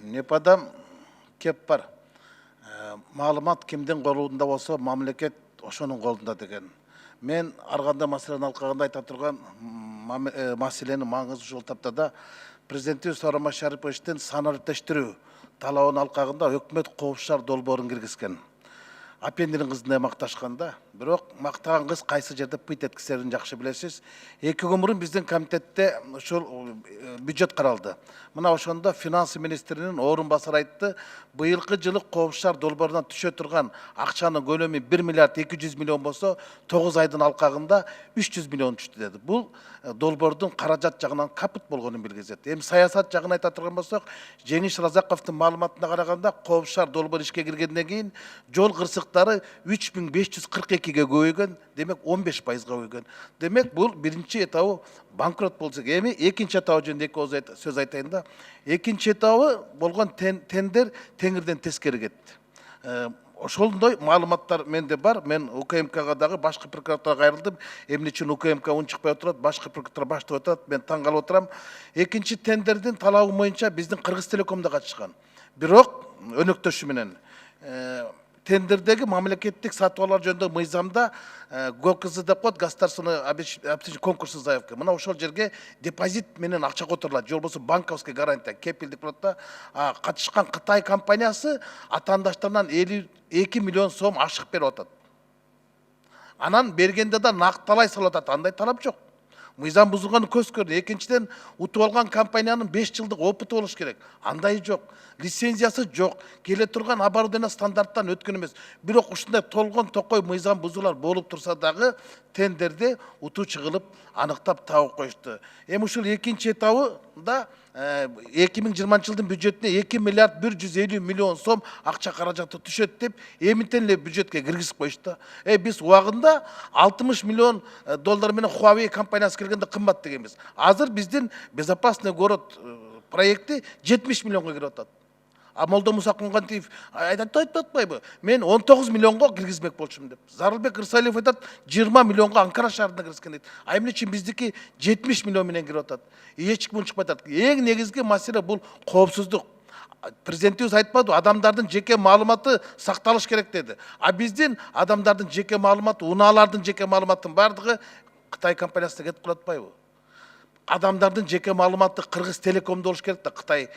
Непадам кеп бар. Маалымат кимдин колунда болсо, мамлекет ошонун колунда деген. Мен арганда маселени алкаганда айта турган маселенин маңызы ушул таптада президентибиз Сооронбай Шариповичтин санариптештирүү талабын алкагында өкмөт коопшар долбоорун киргизген. Апендинин кызындай макташканда, бирок мактаган кыз кайсы жерде пыйт эткизерин жакшы билесиз. 2 күн мурун биздин комитетте ушул бюджет каралды. Мына ошондо финансы министринин орун басары айтты, быйылкы жылы коопшар долбоорунан түшө турган акчанын көлөмү 1 миллиард 200 миллион болсо, 9 айдын алкагында 300 миллион түштү деди. Бул долбоордун каражат жагынан капыт болгонун билгизет. Эми саясат жагын айта турган болсок, Жеңиш Разаковдун маалыматына караганда, коопшар долбоор ишке киргенден кийин жол кырсыктары 3542-ге көбөйгөн, демек 15%-га көбөйгөн. Демек бул биринчи этабы банкрот болсо, эми экинчи этабы жөнүндө эки сөз айтайын да. Экинчи этабы болгон тендер теңирден тескери кетти. Ошондой маалыматтар менде бар. Мен УКМКга дагы башкы прокуратурага кайрылдым. Эмне үчүн УКМК унчукпай отурат, башкы прокуратура баштап отурат, мен таң калып отурам. Экинчи тендердин талабы боюнча биздин Кыргыз Телеком да катышкан. Бирок өнөктөшү менен тендердеги мамлекеттик сатып алуулар жөнүндө мыйзамда ГОКЗ деп коет, государственный обеспечение конкурсный заявка. Мына ошол жерге депозит менен акча которулат, же болбосо банковский гарантия, кепилдик болот да. Катышкан Кытай компаниясы атаандаштарынан 52 миллион сом ашык берип атат. Анан бергенде да накталай салып атат, андай талап жок. Мыйзам бузулганын көз көрдү. Экинчиден, утуп алган компаниянын 5 жылдык опыты болуш керек. Андай жок. Лицензиясы жок. Келе турган оборудование стандарттан өткөн эмес. Бирок ушундай толгон токой мыйзам бузуулар болуп турса дагы тендерде утуу чыгылып, аныктап табып коюшту. Эми ушул экинчи этабында 2020 жылдын бюджетине 2 миллиард 150 миллион сом акча каражаты түшөт деп, эмитен эле бюджетке киргизип коюшту. Биз убагында 60 миллион доллар менен Huawei компаниясы келгенде кымбат дегенбиз. Азыр биздин безопасный город проекти 70 миллионго кирип атат. Молдо Муса Кунгантиев айтпайбы? Мен 19 миллионго киргизмек болчумун деп. Зарылбек Ырсалиев айтат 20 миллионго Анкара шаарына киргизген дейт. Эмне үчүн биздики 70 миллион менен кирип атат? Эч ким унчукпай атат. Эң негизги маселе бул коопсуздук. Президентибиз айтпады, адамдардын жеке маалыматы сакталыш керек деди. Биздин адамдардын жеке маалыматы, унаалардын жеке маалыматынын бардыгы Кытай компаниясына кетип калат атпайбы? Адамдардын жеке маалыматы Кыргыз Телекомдо болуш керек да, Кытай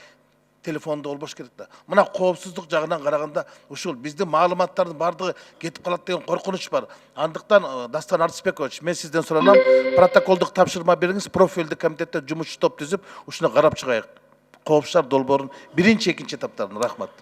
телефонда болбош керек да. Мына коопсуздук жагынан караганда ушул биздин маалыматтардын бардыгы кетип калат деген коркунуч бар. Андыктан Дастан Артысбекович, мен сизден суранам, протоколдук тапшырма бериңиз, профилдик комитетте жумушчу топ түзүп, ушуну карап чыгайык. Коопшар долбоорун биринчи, экинчи этаптарын. Рахмат.